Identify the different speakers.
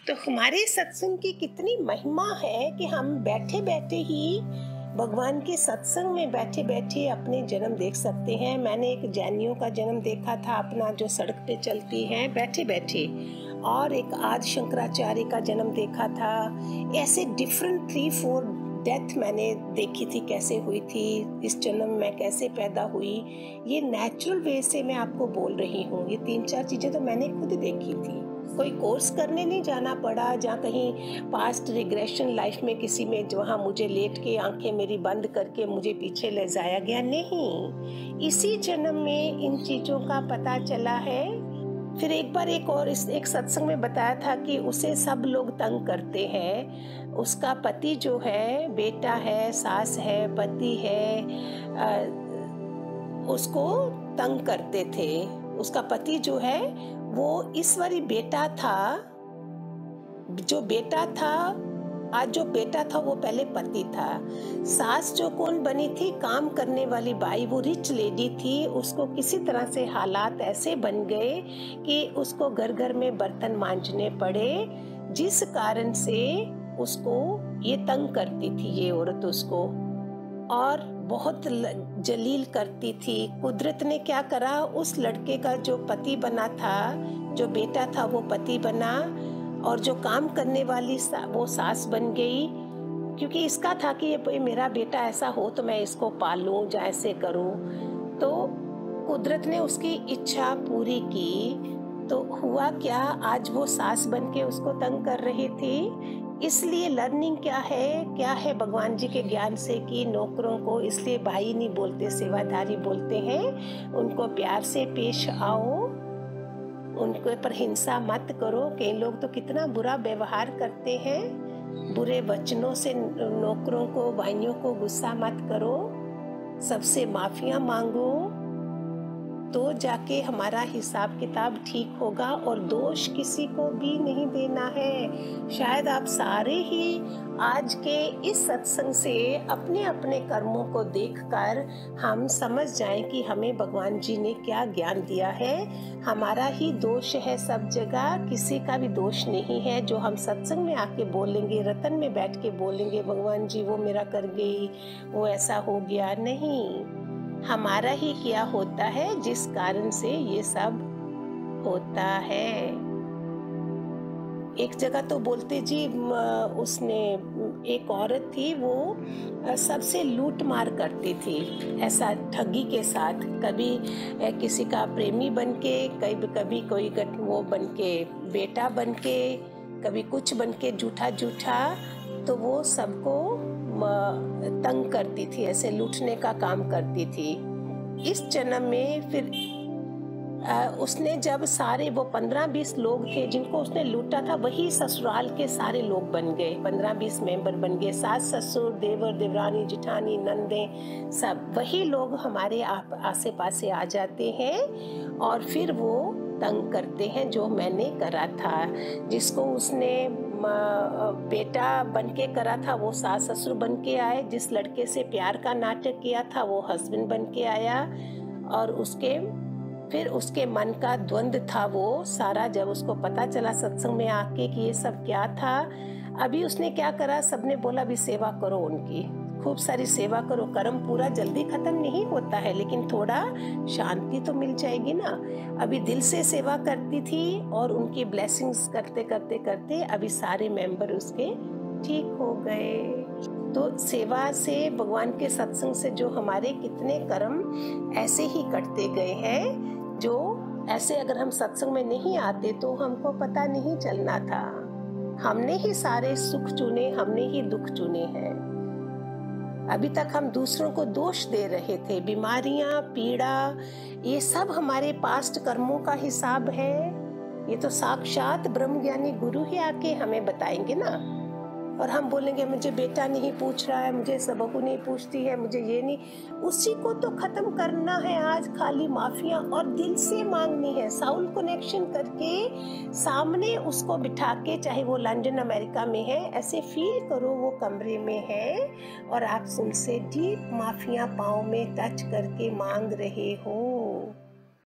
Speaker 1: तो हमारे सत्संग की कितनी महिमा है कि हम बैठे बैठे ही भगवान के सत्संग में बैठे बैठे अपने जन्म देख सकते हैं। मैंने एक जैनियों का जन्म देखा था अपना, जो सड़क पे चलती हैं बैठे बैठे, और एक आदि शंकराचार्य का जन्म देखा था। ऐसे डिफरेंट 3-4 डेथ मैंने देखी थी, कैसे हुई थी, इस जन्म में कैसे पैदा हुई। ये नेचुरल वे से मैं आपको बोल रही हूँ। ये 3-4 चीजें तो मैंने खुद देखी थी। कोई कोर्स करने नहीं जाना पड़ा, जहाँ कहीं पास्ट रिग्रेशन लाइफ में किसी में जहाँ मुझे लेट के आंखें मेरी बंद करके मुझे पीछे ले जाया गया, नहीं। इसी जन्म में इन चीजों का पता चला है। फिर एक बार एक सत्संग में बताया था कि उसे सब लोग तंग करते हैं। उसका पति जो है, बेटा है, सास है, पति है, उसको तंग करते थे। उसका पति जो है वो ईश्वरी बेटा था, जो बेटा था, आज जो बेटा था वो पहले पति था। सास जो कौन बनी थी, काम करने वाली बाई, वो रिच लेडी थी। उसको किसी तरह से हालात ऐसे बन गए कि उसको घर घर में बर्तन मांजने पड़े, जिस कारण से उसको ये तंग करती थी ये औरत उसको, और बहुत जलील करती थी। कुदरत ने क्या करा, उस लड़के का जो पति बना था, जो बेटा था वो पति बना, और जो काम करने वाली वो सास बन गई। क्योंकि इसका था कि ये मेरा बेटा ऐसा हो तो मैं इसको पालूं या ऐसे करूं। तो कुदरत ने उसकी इच्छा पूरी की। तो हुआ क्या, आज वो सास बन के उसको तंग कर रही थी। इसलिए लर्निंग क्या है भगवान जी के ज्ञान से कि नौकरों को इसलिए भाई नहीं बोलते, सेवादारी बोलते हैं। उनको प्यार से पेश आओ, उनके पर हिंसा मत करो। कई लोग तो कितना बुरा व्यवहार करते हैं, बुरे वचनों से नौकरों को, भाइयों को गुस्सा मत करो, सबसे माफिया मांगो, तो जाके हमारा हिसाब किताब ठीक होगा। और दोष किसी को भी नहीं देना है। शायद आप सारे ही आज के इस सत्संग से अपने अपने कर्मों को देखकर हम समझ जाएं कि हमें भगवान जी ने क्या ज्ञान दिया है। हमारा ही दोष है सब जगह, किसी का भी दोष नहीं है। जो हम सत्संग में आके बोलेंगे, रतन में बैठ के बोलेंगे भगवान जी वो मेरा कर गई, वो ऐसा हो गया, नहीं, हमारा ही क्या होता है जिस कारण से ये सब होता है। एक जगह तो बोलते जी, उसने, एक औरत थी, वो सबसे लूट मार करती थी, ऐसा ठगी के साथ। कभी किसी का प्रेमी बनके, कभी कोई वो बनके, बेटा बनके, कभी कुछ बनके, झूठा झूठा। तो वो सबको तंग करती थी, ऐसे लूटने का काम करती थी। इस जन्म में फिर उसने जब सारे वो 15-20 लोग थे जिनको उसने लूटा था, वही ससुराल के सारे लोग बन गए, 15-20 मेंबर बन गए। सास ससुर, देवर देवरानी, जिठानी, नंदे, सब वही लोग हमारे आसे पासे आ जाते हैं और फिर वो तंग करते हैं। जो मैंने करा था, जिसको उसने बेटा बनके करा था, वो सास ससुर बनके आए। जिस लड़के से प्यार का नाटक किया था, वो हस्बैंड बनके आया। और फिर उसके मन का द्वंद था वो सारा। जब उसको पता चला सत्संग में आके कि ये सब क्या था, अभी उसने क्या करा, सबने बोला अभी सेवा करो उनकी, खूब सारी सेवा करो। कर्म पूरा जल्दी खत्म नहीं होता है, लेकिन थोड़ा शांति तो मिल जाएगी ना। अभी दिल से सेवा करती थी और उनकी ब्लेसिंग्स करते करते करते अभी सारे मेंबर उसके ठीक हो गए। तो सेवा से, भगवान के सत्संग से जो हमारे कितने कर्म ऐसे ही कटते गए हैं, जो ऐसे अगर हम सत्संग में नहीं आते तो हमको पता नहीं चलना था। हमने ही सारे सुख चुने, हमने ही दुख चुने हैं। अभी तक हम दूसरों को दोष दे रहे थे। बीमारियां, पीड़ा, ये सब हमारे पास्ट कर्मों का हिसाब है। ये तो साक्षात ब्रह्म ज्ञानी गुरु ही आके हमें बताएंगे ना। और हम बोलेंगे मुझे बेटा नहीं पूछ रहा है, मुझे बहू नहीं पूछती है, मुझे ये नहीं। उसी को तो खत्म करना है आज, खाली माफिया, और दिल से मांगनी है। साउंड कनेक्शन करके सामने उसको बिठा के, चाहे वो लंदन अमेरिका में है, ऐसे फील करो वो कमरे में है और आप उनसे डीप माफिया पाँव में टच करके मांग रहे हो।